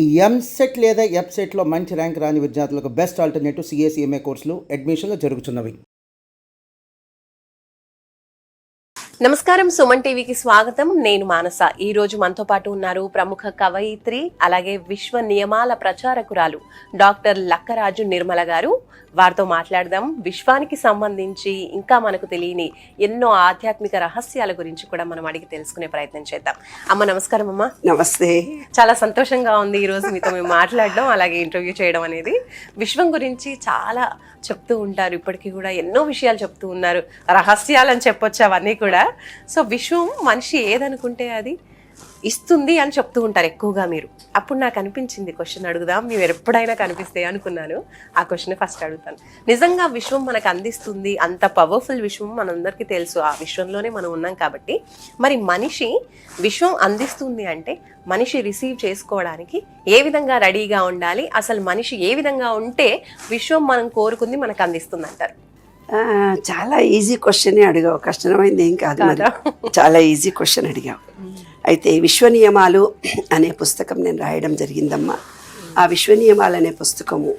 ఈ ఎంసెట్ లేదా ఎఫ్సెట్లో మంచి ర్యాంక్ రాని విద్యార్థులకు బెస్ట్ ఆల్టర్నేటివ్ సిఎస్ఈఎంఏ కోర్సులు అడ్మిషన్లు జరుగుతున్నవి. నమస్కారం, సుమన్ టీవీకి స్వాగతం. నేను మానస. ఈ రోజు మనతో పాటు ఉన్నారు ప్రముఖ కవయిత్రి, అలాగే విశ్వ నియమాల ప్రచారకురాలు డాక్టర్ లక్కరాజు నిర్మల గారు. వారితో మాట్లాడదాం. విశ్వానికి సంబంధించి ఇంకా మనకు తెలియని ఎన్నో ఆధ్యాత్మిక రహస్యాల గురించి కూడా మనం అడిగి తెలుసుకునే ప్రయత్నం చేద్దాం. అమ్మ నమస్కారం. అమ్మ నమస్తే. చాలా సంతోషంగా ఉంది ఈ రోజు మీతో మేము మాట్లాడడం, అలాగే ఇంటర్వ్యూ చేయడం అనేది. విశ్వం గురించి చాలా చెప్తూ ఉంటారు, ఇప్పటికీ కూడా ఎన్నో విషయాలు చెప్తూ ఉన్నారు, రహస్యాలని చెప్పొచ్చు అవన్నీ కూడా. సో విశ్వం మనిషి ఏదనుకుంటే అది ఇస్తుంది అని చెప్తూ ఉంటారు ఎక్కువగా మీరు. అప్పుడు నాకు అనిపించింది క్వశ్చన్ అడుగుదాం, మీరు ఎప్పుడైనా కనిపిస్తే అనుకున్నాను. ఆ క్వశ్చన్ ఫస్ట్ అడుగుతాను. నిజంగా విశ్వం మనకు అందిస్తుంది, అంత పవర్ఫుల్ విశ్వం మనందరికీ తెలుసు, ఆ విశ్వంలోనే మనం ఉన్నాం కాబట్టి మరి మనిషి విశ్వం అందిస్తుంది అంటే మనిషి రిసీవ్ చేసుకోవడానికి ఏ విధంగా రెడీగా ఉండాలి, అసలు మనిషి ఏ విధంగా ఉంటే విశ్వం మనం కోరుకుంది మనకు అందిస్తుంది అంటారు? చాలా ఈజీ క్వశ్చన్ అడిగావు, కష్టమైంది ఏం కాదు, చాలా ఈజీ క్వశ్చన్ అడిగావు. అయితే విశ్వ నియమాలు అనే పుస్తకం నేను రాయడం జరిగిందమ్మా. ఆ విశ్వ నియమాలు అనే పుస్తకము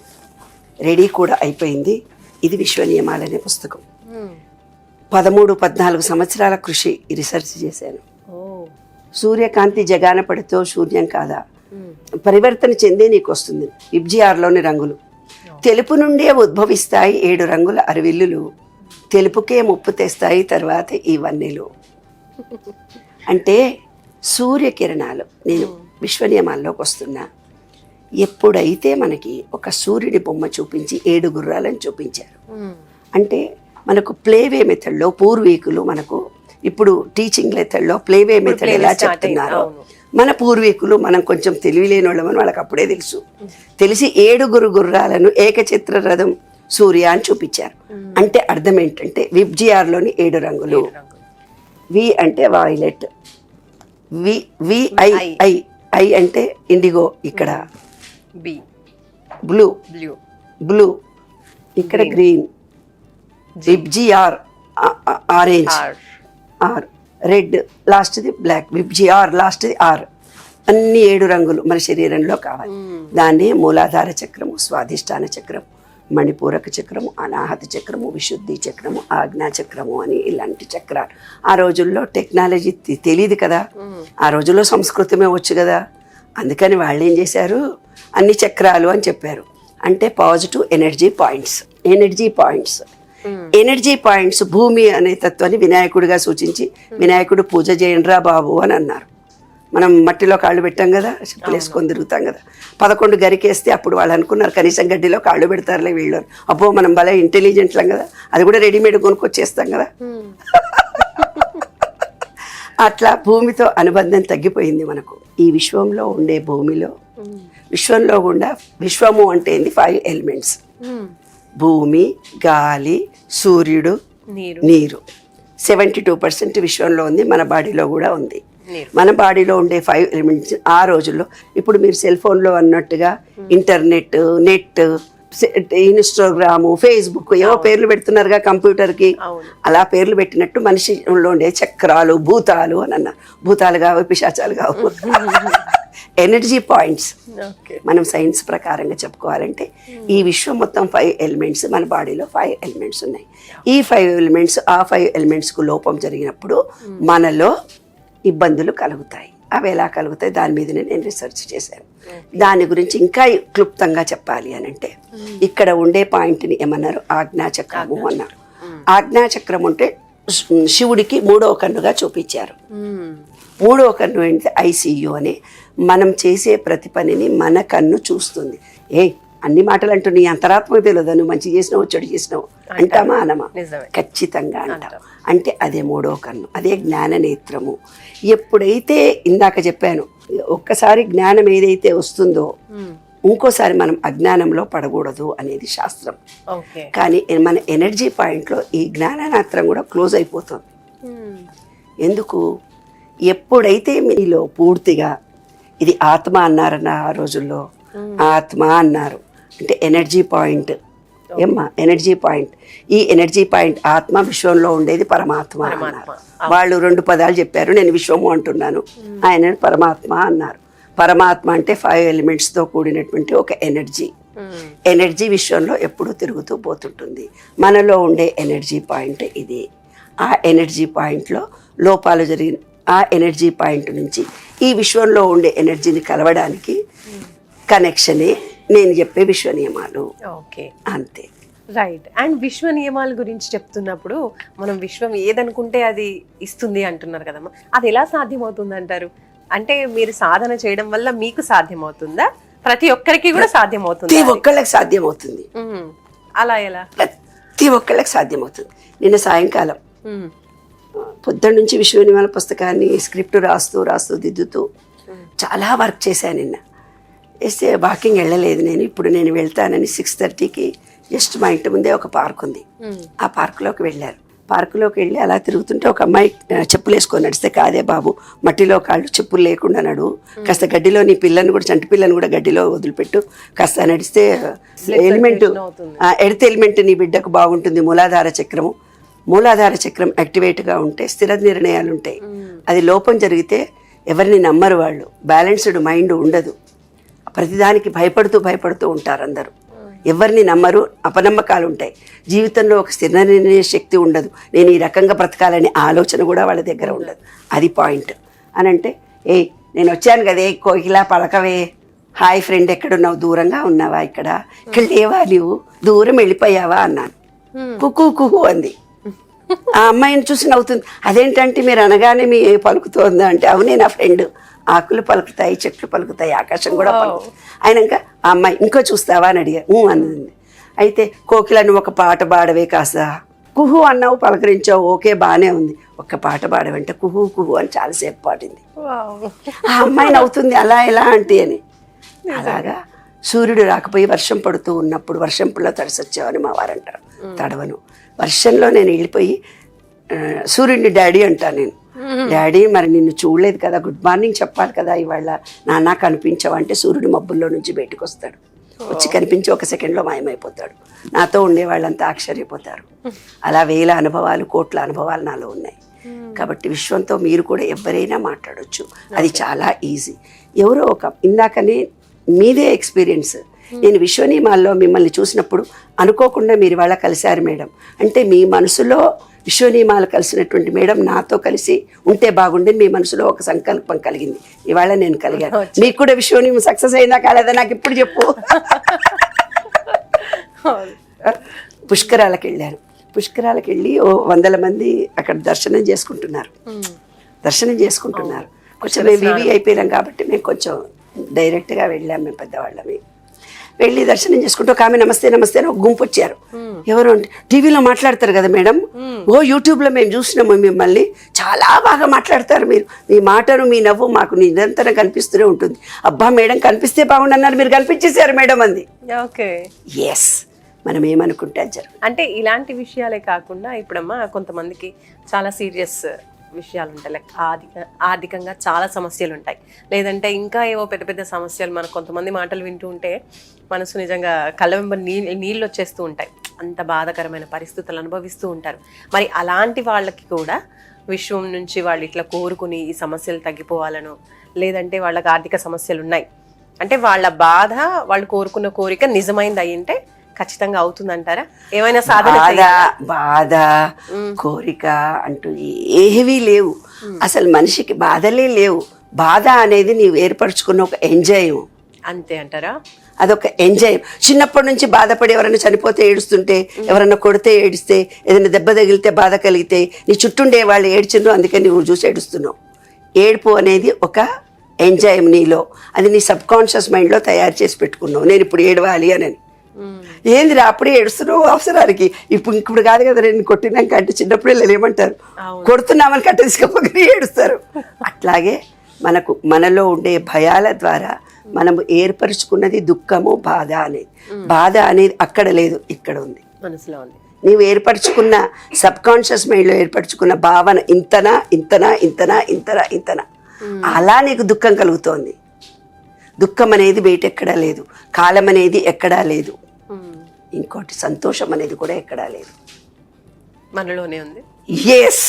రెడీ కూడా అయిపోయింది. ఇది విశ్వ నియమాలు అనే పుస్తకం. 13-14 సంవత్సరాల కృషి రీసెర్చ్ చేశాను. సూర్యకాంతి జగాన పడితో శూన్యం కాదా, పరివర్తన చెందే నీకు వస్తుంది. విబ్జిఆర్లోని రంగులు తెలుపు నుండే ఉద్భవిస్తాయి, 7 రంగుల అరవిల్లులు తెలుపుకే ముప్పు తెస్తాయి తర్వాత ఈ వన్నెలు. అంటే సూర్యకిరణాలు, నేను విశ్వ నియమాల్లోకి వస్తున్నా. ఎప్పుడైతే మనకి ఒక సూర్యుడి బొమ్మ చూపించి 7 గుర్రాలను చూపించారు అంటే మనకు ప్లేవే మెథడ్లో పూర్వీకులు, మనకు ఇప్పుడు టీచింగ్ మెథడ్లో ప్లేవే మెథడ్ ఎలా చెప్తున్నారో మన పూర్వీకులు, మనం కొంచెం తెలివి లేని వాళ్ళమని వాళ్ళకి అప్పుడే తెలిసి 7 గుర్రాలను ఏకచిత్ర రథం సూర్య అని చూపించారు. అంటే అర్థం ఏంటంటే విబ్జిఆర్లోని 7 రంగులు. వి అంటే వాయిలెట్, ఐ అంటే ఇండిగో, ఇక్కడ బ్లూ, ఇక్కడ green, VIBGYOR orange, R red, లాస్ట్ది బ్లాక్, విబ్జిఆర్ లాస్ట్ది ఆర్. అన్ని 7 రంగులు మన శరీరంలో కావాలి. దాన్ని మూలాధార చక్రము, స్వాధిష్టాన చక్రము, మణిపూరక చక్రము, అనాహత చక్రము, విశుద్ధి చక్రము, ఆజ్ఞా చక్రము అని ఇలాంటి చక్రాలు. ఆ రోజుల్లో టెక్నాలజీ తెలియదు కదా, ఆ రోజుల్లో సంస్కృతమే వచ్చు కదా, అందుకని వాళ్ళు ఏం చేశారు, అన్ని చక్రాలు అని చెప్పారు. అంటే positive energy points. Energy points భూమి అనే తత్వాన్ని వినాయకుడిగా సూచించి వినాయకుడు పూజ చేయండిరా బాబు అని అన్నారు. మనం మట్టిలో కాళ్ళు పెట్టాం కదా, చెప్పులు వేసుకొని తిరుగుతాం కదా, 11 గరికేస్తే అప్పుడు వాళ్ళు అనుకున్నారు కనీసం గడ్డిలో కాళ్ళు పెడతారులే వీళ్ళు. అబ్బో మనం భలే ఇంటెలిజెంట్లం కదా, అది కూడా రెడీమేడ్ కొనుక్కొచ్చేస్తాం కదా. అట్లా భూమితో అనుబంధం తగ్గిపోయింది మనకు. ఈ విశ్వంలో ఉండే భూమిలో, విశ్వంలో గుండా, విశ్వము అంటే ఏంది 5 ఎలిమెంట్స్: భూమి, గాలి, సూర్యుడు, నీరు. 72% విశ్వంలో ఉంది, మన బాడీలో కూడా ఉంది. మన బాడీలో ఉండే 5 ఎలిమెంట్స్ ఆ రోజుల్లో, ఇప్పుడు మీరు సెల్ ఫోన్లో అన్నట్టుగా ఇంటర్నెట్, నెట్, ఇన్స్టాగ్రాము, ఫేస్బుక్ ఏవో పేర్లు పెడుతున్నారుగా కంప్యూటర్కి, అలా పేర్లు పెట్టినట్టు మనిషిలో ఉండే చక్రాలు, భూతాలు అని అన్నారు. భూతాలు కావు, పిశాచాలు కావు, ఎనర్జీ పాయింట్స్. మనం సైన్స్ ప్రకారంగా చెప్పుకోవాలంటే ఈ విశ్వం మొత్తం 5 ఎలిమెంట్స్, మన బాడీలో 5 ఎలిమెంట్స్ ఉన్నాయి. ఈ 5 ఎలిమెంట్స్, ఆ 5 ఎలిమెంట్స్కు లోపం జరిగినప్పుడు మనలో ఇబ్బందులు కలుగుతాయి. అవి ఎలా కలుగుతాయి దాని మీదనే నేను రీసెర్చ్ చేశాను. దాని గురించి ఇంకా క్లుప్తంగా చెప్పాలి అని అంటే ఇక్కడ ఉండే పాయింట్ని ఏమన్నారు, ఆజ్ఞాచక్రము అన్నారు. ఆజ్ఞాచక్రం అంటే శివుడికి 3వ కన్నుగా చూపించారు. 3వ కన్ను ఏంటి, ఐసీయు అని. మనం చేసే ప్రతి పనిని మన కన్ను చూస్తుంది. అన్ని మాటలు అంటూ నీ అంతరాత్మకు తెలియదు, నువ్వు మంచి చేసినావు చెడు చేసినావు అంటామా అనమా? ఖచ్చితంగా అంటాం. అంటే అదే 3వ కన్ను, అదే జ్ఞాన నేత్రము. ఎప్పుడైతే ఇందాక చెప్పాను, ఒక్కసారి జ్ఞానం ఏదైతే వస్తుందో ఇంకోసారి మనం అజ్ఞానంలో పడకూడదు అనేది శాస్త్రం. కానీ మన ఎనర్జీ పాయింట్లో ఈ జ్ఞాననేత్రం కూడా క్లోజ్ అయిపోతుంది. ఎందుకు? ఎప్పుడైతే మీలో పూర్తిగా ఇది ఆత్మ అన్నారన్న, ఆ రోజుల్లో ఆత్మ అన్నారు అంటే ఎనర్జీ పాయింట్. ఏమ్మా ఎనర్జీ పాయింట్, ఈ ఎనర్జీ పాయింట్ ఆత్మ, విశ్వంలో ఉండేది పరమాత్మ అన్నారు. వాళ్ళు 2 పదాలు చెప్పారు, నేను విశ్వము అంటున్నాను, ఆయన పరమాత్మ అన్నారు. పరమాత్మ అంటే 5 ఎలిమెంట్స్తో కూడినటువంటి ఒక ఎనర్జీ విశ్వంలో ఎప్పుడూ తిరుగుతూ పోతుంటుంది. మనలో ఉండే ఎనర్జీ పాయింట్ ఇది. ఆ ఎనర్జీ పాయింట్లో లోపాలు జరిగిన ఆ ఎనర్జీ పాయింట్ నుంచి ఈ విశ్వంలో ఉండే ఎనర్జీని కలవడానికి కనెక్షనే నేను చెప్పే విశ్వ నియమాలు. ఓకే, అంతే. రైట్. అండ్ విశ్వ నియమాల గురించి చెప్తున్నప్పుడు మనం విశ్వం ఏదనుకుంటే అది ఇస్తుంది అంటున్నారు కదమ్మా, అది ఎలా సాధ్యమవుతుంది అంటారు? అంటే మీరు సాధన చేయడం వల్ల మీకు సాధ్యమవుతుందా? ప్రతి ఒక్కరికి కూడా సాధ్యమవుతుంది? ప్రతి ఒక్కళ్ళకి సాధ్యమవుతుంది. అలా ఎలా? ప్రతి ఒక్కళ్ళకి సాధ్యమవుతుంది. నిన్న సాయంకాలం పొద్దున్న నుంచి విశ్వ నియమాల పుస్తకాన్ని స్క్రిప్ట్ రాస్తూ దిద్దుతూ చాలా వర్క్ చేశాను. నిన్న వేస్తే వాకింగ్ వెళ్ళలేదు నేను. ఇప్పుడు నేను వెళ్తానని 6:30కి జస్ట్ మా ఇంటి ముందే ఒక పార్క్ ఉంది, ఆ పార్కులోకి వెళ్ళారు. పార్కులోకి వెళ్ళి అలా తిరుగుతుంటే ఒక అమ్మాయి చెప్పులు వేసుకొని నడిస్తే, కాదే బాబు మట్టిలో కాళ్ళు చెప్పులు లేకుండా నడువు, కాస్త గడ్డిలో నీ పిల్లని కూడా చంటి పిల్లని కూడా గడ్డిలో వదిలిపెట్టు, కాస్త నడిస్తే ఎలిమెంట్ ఎడత ఎలిమెంట్ నీ బిడ్డకు బాగుంటుంది. మూలాధార చక్రం యాక్టివేట్గా ఉంటే స్థిర నిర్ణయాలు ఉంటాయి. అది లోపం జరిగితే ఎవరిని నమ్మరు వాళ్ళు. బ్యాలెన్స్డ్ మైండ్ ఉండదు. ప్రతిదానికి భయపడుతూ ఉంటారు అందరూ. ఎవరిని నమ్మరు, అపనమ్మకాలు ఉంటాయి. జీవితంలో ఒక స్థిర నిర్ణయ శక్తి ఉండదు. నేను ఈ రకంగా బ్రతకాలనే ఆలోచన కూడా వాళ్ళ దగ్గర ఉండదు. అది పాయింట్. అని అంటే, నేను వచ్చాను కదే కోకిలా పలకవే, హాయ్ ఫ్రెండ్ ఎక్కడున్నావు, దూరంగా ఉన్నావా, ఇక్కడ లేవా, నువ్వు దూరం వెళ్ళిపోయావా అన్నాను. కుహు అంది. ఆ అమ్మాయిని చూసి నవ్వుతుంది. అదేంటంటే మీరు అనగానే మీ పలుకుతోందా అంటే, అవునే నా ఫ్రెండ్, ఆకులు పలుకుతాయి, చెట్లు పలుకుతాయి, ఆకాశం కూడా పలుకుతాయి. అయినాక ఆ అమ్మాయి ఇంకో చూస్తావా అని అడిగా. అన్నది. అయితే కోకిల నువ్వు ఒక పాట పాడవే, కాస్త కుహు అన్నావు, పలకరించావు, ఓకే బాగానే ఉంది, ఒక్క పాట పాడవంటే కుహు అని చాలాసేపు పాడింది. ఆ అమ్మాయి నవ్వుతుంది, అలా ఎలా అంటే అని. అలాగా సూర్యుడు రాకపోయి వర్షం పడుతూ ఉన్నప్పుడు వర్షం పుల్ల తడిసొచ్చావని మా వారు అంటారు. తడవను. వర్షంలో నేను వెళ్ళిపోయి సూర్యుడిని డాడీ అంటాను నేను. డాడీ మరి నిన్ను చూడలేదు కదా, గుడ్ మార్నింగ్ చెప్పాలి కదా, ఇవాళ నాన్న కనిపించవంటే సూర్యుడు మబ్బుల్లో నుంచి బయటకు వస్తాడు. వచ్చి కనిపించి 1 సెకండ్లో మాయమైపోతాడు. నాతో ఉండేవాళ్ళంతా ఆశ్చర్యపోతారు. అలా వేల అనుభవాలు, కోట్ల అనుభవాలు నాలో ఉన్నాయి. కాబట్టి విశ్వంతో మీరు కూడా ఎవరైనా మాట్లాడొచ్చు. అది చాలా ఈజీ. ఎవరో ఒక ఇందాకనే మీదే ఎక్స్పీరియన్స్. నేను విశ్వనియమాల్లో మిమ్మల్ని చూసినప్పుడు అనుకోకుండా మీరు ఇవాళ కలిశారు మేడం అంటే, మీ మనసులో విశ్వనియమాలు కలిసినటువంటి మేడం నాతో కలిసి ఉంటే బాగుండేది మీ మనసులో ఒక సంకల్పం కలిగింది. ఇవాళ నేను కలిగాను. మీకు కూడా విశ్వనియమం సక్సెస్ అయిందా కాలేదా నాకు ఇప్పుడు చెప్పు. పుష్కరాలకు వెళ్ళాను. పుష్కరాలకు వెళ్ళి 100 మంది అక్కడ దర్శనం చేసుకుంటున్నారు. కొంచెం మేము వివి అయిపోయినాం కాబట్టి మేము కొంచెం డైరెక్ట్గా వెళ్ళాం. మేము పెద్దవాళ్ళమి వెళ్ళి దర్శనం చేసుకుంటూ ఒక ఆమె నమస్తే అని ఒక గుంపు వచ్చారు. ఎవరు అంటే, టీవీలో మాట్లాడతారు కదా మేడం, యూట్యూబ్లో మేము చూసినాము మిమ్మల్ని, చాలా బాగా మాట్లాడతారు మీరు, మీ మాటను మీ నవ్వు మాకు నిరంతరం కనిపిస్తూనే ఉంటుంది. అబ్బా మేడం కనిపిస్తే బాగుండన్నారు, మీరు కనిపించేశారు మేడం అంది. ఓకే, ఎస్, మనం ఏమనుకుంటే అది జరుగుతుంది. అంటే ఇలాంటి విషయాలే కాకుండా ఇప్పుడమ్మా కొంతమందికి చాలా సీరియస్ విషయాలు ఉంటాయి, లైక్ ఆర్థికంగా చాలా సమస్యలు ఉంటాయి, లేదంటే ఇంకా ఏవో పెద్ద పెద్ద సమస్యలు. మనకు కొంతమంది మాటలు వింటూ ఉంటే మనసు నిజంగా కళ్ళ వెంబడి నీళ్ళు వచ్చేస్తూ ఉంటాయి. అంత బాధాకరమైన పరిస్థితులు అనుభవిస్తూ ఉంటారు. మరి అలాంటి వాళ్ళకి కూడా విశ్వం నుంచి వాళ్ళు ఇట్లా కోరుకుని ఈ సమస్యలు తగ్గిపోవాలను, లేదంటే వాళ్ళకి ఆర్థిక సమస్యలు ఉన్నాయి అంటే వాళ్ళ బాధ, వాళ్ళు కోరుకున్న కోరిక నిజమైంది అయ్యింటే ఖచ్చితంగా అవుతుందంటారా? ఏమైనా సాధన బాధ కోరిక అంటూ ఏవి లేవు. అసలు మనిషికి బాధలే లేవు. బాధ అనేది నీవు ఏర్పరచుకున్న ఒక ఎంజాయ్. అంతే అంటారా? అదొక ఎంజాయ్. చిన్నప్పటి నుంచి బాధపడి ఎవరైనా చనిపోతే ఏడుస్తుంటే, ఎవరైనా కొడితే ఏడిస్తే, ఏదైనా దెబ్బ తగిలితే బాధ కలిగితే, నీ చుట్టుండే వాళ్ళు ఏడ్చిండ్రు అందుకని నువ్వు చూసి ఏడుస్తున్నావు. ఏడుపు అనేది ఒక ఎంజాయ్ నీలో. అది నీ సబ్ కాన్షియస్ మైండ్లో తయారు చేసి పెట్టుకున్నావు. నేను ఇప్పుడు ఏడవాలి అని. ఏందిరా అప్పుడే ఏడుస్తున్నావు అవసరానికి, ఇప్పుడు కాదు కదా నేను కొట్టినాక అంటే. చిన్నప్పుడే ఏమంటారు, కొడుతున్నామని కట్ట తీసుకపోయి ఏడుస్తారు. అట్లాగే మనలో ఉండే భయాల ద్వారా మనము ఏర్పరచుకున్నది దుఃఖము, బాధ అనేది. బాధ అనేది అక్కడ లేదు, ఇక్కడ ఉంది, మనసులో ఉంది. నీవు ఏర్పరచుకున్న సబ్ కాన్షియస్ మైండ్లో ఏర్పరచుకున్న భావన ఇంతనా అలా నీకు దుఃఖం కలుగుతోంది. దుఃఖం అనేది బయట ఎక్కడా లేదు, కాలం అనేది ఎక్కడా లేదు, ఇంకోటి సంతోషం అనేది కూడా ఎక్కడా లేదు, మనలోనే ఉంది. ఎస్,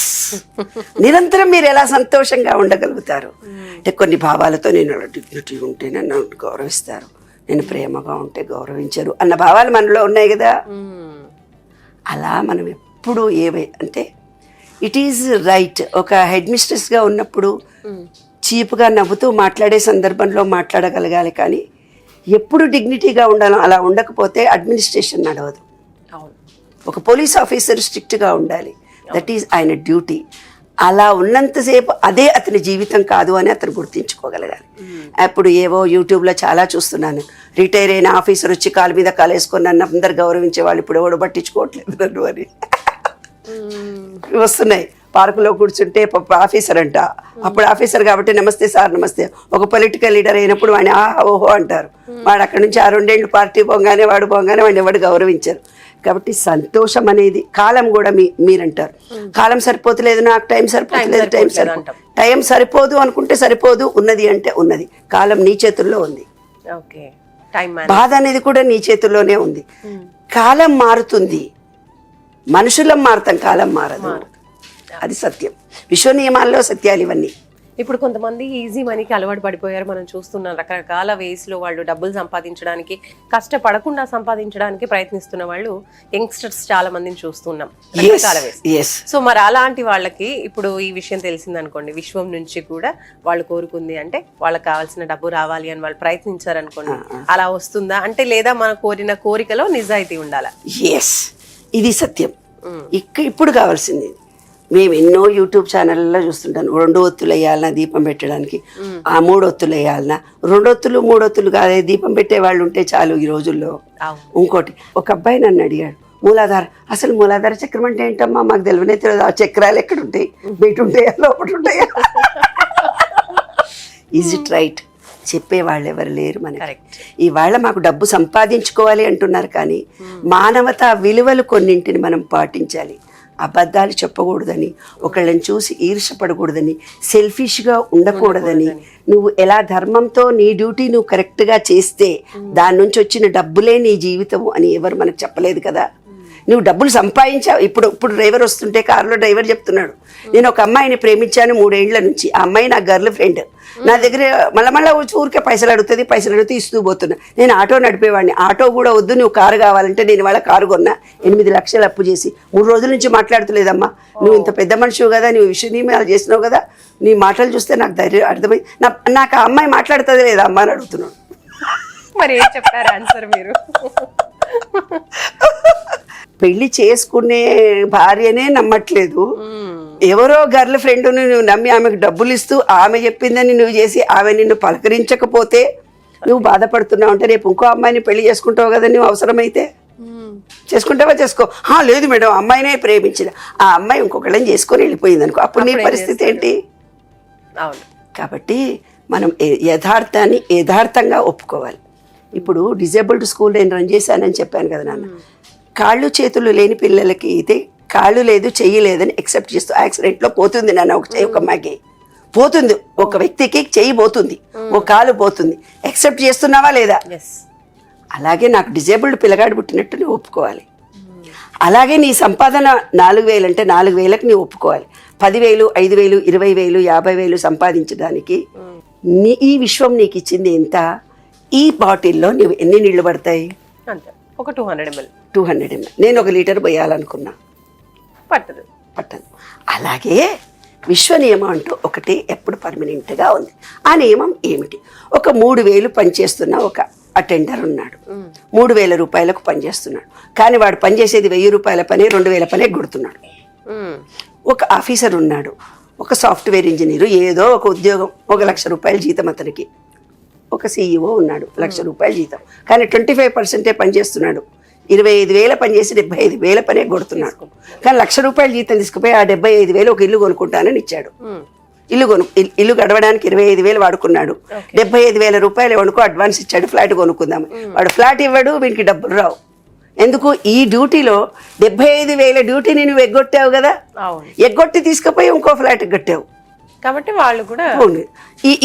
నిరంతరం మీరు ఎలా సంతోషంగా ఉండగలుగుతారు అంటే కొన్ని భావాలతో నేను డిగ్నిటీ ఉంటే నన్ను గౌరవిస్తారు, నేను ప్రేమగా ఉంటే గౌరవించరు అన్న భావాలు మనలో ఉన్నాయి కదా. అలా మనం ఎప్పుడు అంటే ఇట్ ఈజ్ రైట్. ఒక హెడ్ మిస్ట్రెస్గా ఉన్నప్పుడు చీప్గా నవ్వుతూ మాట్లాడే సందర్భంలో మాట్లాడగలగాలి, కానీ ఎప్పుడు డిగ్నిటీగా ఉండాలి. అలా ఉండకపోతే అడ్మినిస్ట్రేషన్ నడవదు. ఒక పోలీస్ ఆఫీసర్ స్ట్రిక్ట్గా ఉండాలి, దట్ ఈజ్ ఆయన డ్యూటీ. అలా ఉన్నంతసేపు అదే అతని జీవితం కాదు అని అతను గుర్తించుకోగలగాలి. అప్పుడు ఏవో యూట్యూబ్లో చాలా చూస్తున్నాను, రిటైర్ అయిన ఆఫీసర్ వచ్చి కాలు మీద కాలేసుకొని నన్ను అందరు గౌరవించే వాళ్ళు ఇప్పుడు ఎవడు పట్టించుకోవట్లేదు నన్ను అని వస్తున్నాయి. పార్కులో కూర్చుంటే ఆఫీసర్ అంట, అప్పుడు ఆఫీసర్ కాబట్టి నమస్తే సార్ నమస్తే. ఒక పొలిటికల్ లీడర్ అయినప్పుడు వాడిని ఓహో అంటారు. వాడు అక్కడి నుంచి ఆ 2 ఏళ్ళు పార్టీ పోగానే వాడిని ఎవడు గౌరవించారు. కాబట్టి సంతోషం అనేది కాలం కూడా మీరంటారు కాలం సరిపోతలేదు, నాకు టైం సరిపోతలేదు, టైం సరిపోదు అనుకుంటే సరిపోదు, ఉన్నది అంటే ఉన్నది. కాలం నీ చేతుల్లో ఉంది, బాధ అనేది కూడా నీ చేతుల్లోనే ఉంది. కాలం మారుతుంది, మనుషులం మారుతాం, కాలం మారదు. అది సత్యం. విశ్వ నియమాల్లో సత్యాలు ఇవన్నీ. ఇప్పుడు కొంతమంది ఈజీ మనీకి అలవాటు పడిపోయారు, మనం చూస్తున్నాం. రకరకాల వేస్లో వాళ్ళు డబ్బులు సంపాదించడానికి, కష్టపడకుండా సంపాదించడానికి ప్రయత్నిస్తున్న వాళ్ళు యంగ్స్టర్స్ చాలా మందిని చూస్తున్నాం, రకరకాల వేస్. సో మరి అలాంటి వాళ్ళకి ఇప్పుడు ఈ విషయం తెలిసిందనుకోండి, విశ్వం నుంచి కూడా వాళ్ళు కోరుకుంది అంటే వాళ్ళకి కావాల్సిన డబ్బు రావాలి అని వాళ్ళు ప్రయత్నించారనుకోండి, అలా వస్తుందా అంటే, లేదా మన కోరిన కోరికలో నిజాయితీ ఉండాలా? ఎస్, ఇది సత్యం. ఇప్పుడు కావాల్సింది మేము ఎన్నో యూట్యూబ్ ఛానళ్ళలో చూస్తుంటాను. 2 ఒత్తులు వేయాలన్నా దీపం పెట్టడానికి, 3 ఒత్తులు వేయాలన్నా, 2 ఒత్తులు 3 ఒత్తులు కాదే దీపం పెట్టే వాళ్ళు ఉంటే చాలు ఈ రోజుల్లో. ఇంకోటి, ఒక అబ్బాయి నన్ను అడిగాడు, అసలు మూలాధార చక్రం అంటే ఏంటమ్మా, మాకు తెలియనే తెలియదు. ఆ చక్రాలు ఎక్కడుంటాయి, బయట ఉంటాయా లోపల ఉంటాయా? Is it right? చెప్పేవాళ్ళు ఎవరు లేరు మనకి. ఇవాళ మాకు డబ్బు సంపాదించుకోవాలి అంటున్నారు, కానీ మానవతా విలువలు కొన్నింటిని మనం పాటించాలి. అబద్ధాలు చెప్పకూడదని, ఒకళ్ళని చూసి ఈర్షపడకూడదని, సెల్ఫిష్గా ఉండకూడదని, నువ్వు ఎలా ధర్మంతో నీ డ్యూటీ నువ్వు కరెక్ట్గా చేస్తే దాని నుంచి వచ్చిన డబ్బులే నీ జీవితము అని ఎవరు మనకు చెప్పలేదు కదా. నువ్వు డబ్బులు సంపాదించావు. ఇప్పుడు డ్రైవర్ వస్తుంటే కారులో డ్రైవర్ చెప్తున్నాడు, నేను ఒక అమ్మాయిని ప్రేమించాను 3 ఏళ్ల నుంచి, ఆ అమ్మాయి నా గర్ల్ ఫ్రెండ్, నా దగ్గర మళ్ళీ ఊరికే పైసలు అడిగితే ఇస్తూ పోతున్నా. నేను ఆటో నడిపేవాడిని, ఆటో కూడా వద్దు, నువ్వు కారు కావాలంటే నేను వాళ్ళ కారు కొన్నా, 8 లక్షలు అప్పు చేసి 3 రోజుల నుంచి మాట్లాడుతులేదమ్మా. నువ్వు ఇంత పెద్ద మనిషివు కదా, నువ్వు విషయనియమాలు చేసినావు కదా, నీ మాటలు చూస్తే నాకు ధైర్యం అర్థమై నాకు ఆ అమ్మాయి మాట్లాడుతుంది లేదా అమ్మ అని అడుగుతున్నాడు. మరి ఏం చెప్పారు ఆన్సర్ మీరు? పెళ్లి చేసుకునే భార్యనే నమ్మట్లేదు, ఎవరో గర్ల్ ఫ్రెండ్ నువ్వు నమ్మి ఆమెకు డబ్బులు ఇస్తూ ఆమె చెప్పిందని నువ్వు చేసి ఆమె నిన్ను పలకరించకపోతే నువ్వు బాధపడుతున్నావు. అంటే రేపు ఇంకో అమ్మాయిని పెళ్లి చేసుకుంటావు కదా, నువ్వు అవసరమైతే చేసుకుంటావా, చేసుకో. లేదు మేడం, అమ్మాయినే ప్రేమించిన, ఆ అమ్మాయి ఇంకొకళ్ళని చేసుకొని వెళ్ళిపోయింది అనుకో, అప్పుడు నీ పరిస్థితి ఏంటి? కాబట్టి మనం యథార్థంగా ఒప్పుకోవాలి. ఇప్పుడు డిజేబుల్డ్ స్కూల్ నేను రన్ చేశానని చెప్పాను కదా నాన్న, కాళ్ళు చేతులు లేని పిల్లలకి అయితే కాళ్ళు లేదు చెయ్యి లేదని ఎక్సెప్ట్ చేస్తూ యాక్సిడెంట్లో పోతుంది నాన్న, ఒక అమ్మాయికి పోతుంది, ఒక వ్యక్తికి చెయ్యి పోతుంది, ఒక కాలు పోతుంది, ఎక్సెప్ట్ చేస్తున్నావా లేదా? అలాగే నాకు డిజేబుల్డ్ పిల్లగాడు పుట్టినట్టు నువ్వు ఒప్పుకోవాలి. అలాగే నీ సంపాదన 4,000 అంటే 4,000కి నువ్వు ఒప్పుకోవాలి. 10,000, 5,000, 20,000, 50,000 సంపాదించడానికి ఈ విశ్వం నీకు ఇచ్చింది ఎంత? ఈ బాటిల్లో నువ్వు ఎన్ని నీళ్లు పడతాయి? ఒక 200 ml. 200 ml. నేను 1 లీటర్ పోయాలనుకున్నా, పట్టదు. అలాగే విశ్వ నియమం అంటూ ఒకటి ఎప్పుడు పర్మనెంట్గా ఉంది. ఆ నియమం ఏమిటి? ఒక 3,000 పనిచేస్తున్న ఒక అటెండర్ ఉన్నాడు, 3,000 రూపాయలకు పనిచేస్తున్నాడు, కానీ వాడు పనిచేసేది 1,000 రూపాయల పని, 2,000 పనే కొడుతున్నాడు. ఒక ఆఫీసర్ ఉన్నాడు, ఒక సాఫ్ట్వేర్ ఇంజనీరు, ఏదో ఒక ఉద్యోగం, 1,00,000 రూపాయల జీతం అతనికి. ఒక CEO ఉన్నాడు, 1,00,000 రూపాయల జీతం, కానీ 25% పనిచేస్తున్నాడు. 25,000 పనిచేసి 75,000 పనే కొడుతున్నాడు, కానీ 1,00,000 రూపాయల జీతం తీసుకుపోయి ఆ 75,000 ఒక ఇల్లు కొనుక్కుంటానని ఇచ్చాడు. ఇల్లు గడవడానికి 25,000 వాడుకున్నాడు, 75,000 రూపాయలు వనుకో అడ్వాన్స్ ఇచ్చాడు, ఫ్లాట్ కొనుక్కుందాము. వాడు ఫ్లాట్ ఇవ్వడు, వీనికి డబ్బులు రావు. ఎందుకు? ఈ డ్యూటీలో 75,000 డ్యూటీని నువ్వు ఎగ్గొట్టావు కదా, ఎగ్గొట్టి తీసుకుపోయి ఇంకో ఫ్లాట్ కట్టావు. కాబట్టి వాళ్ళు కూడా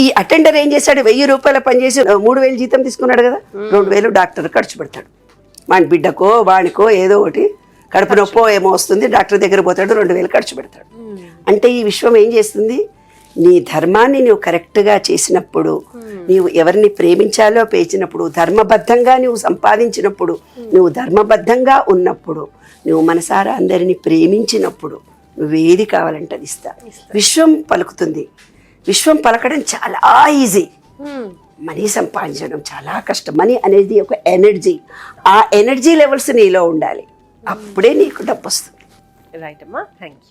ఈ అటెండర్ ఏం చేశాడు? 1,000 రూపాయల పనిచేసి 3,000 జీతం తీసుకున్నాడు కదా, 2,000 డాక్టర్ ఖర్చు పెడతాడు, వాడి బిడ్డకో వాడికో ఏదో ఒకటి కడుపు నొప్పో ఏమో వస్తుంది, డాక్టర్ దగ్గర పోతాడు, 2000 ఖర్చు పెడతాడు. అంటే ఈ విశ్వం ఏం చేస్తుంది, నీ ధర్మాన్ని నువ్వు కరెక్ట్గా చేసినప్పుడు, నీవు ఎవరిని ప్రేమించాలో పేచినప్పుడు, ధర్మబద్ధంగా నువ్వు సంపాదించినప్పుడు, నువ్వు ధర్మబద్ధంగా ఉన్నప్పుడు, నువ్వు మనసారా అందరినీ ప్రేమించినప్పుడు నువ్వేది కావాలంటే అది ఇస్తా. విశ్వం పలుకుతుంది. విశ్వం పలకడం చాలా ఈజీ, మనీ సంపాదించడం చాలా కష్టం. మనీ అనేది ఒక ఎనర్జీ, ఆ ఎనర్జీ లెవెల్స్ నీలో ఉండాలి, అప్పుడే నీకు డబ్బు వస్తుంది. రైట్ అమ్మా, థ్యాంక్ యూ.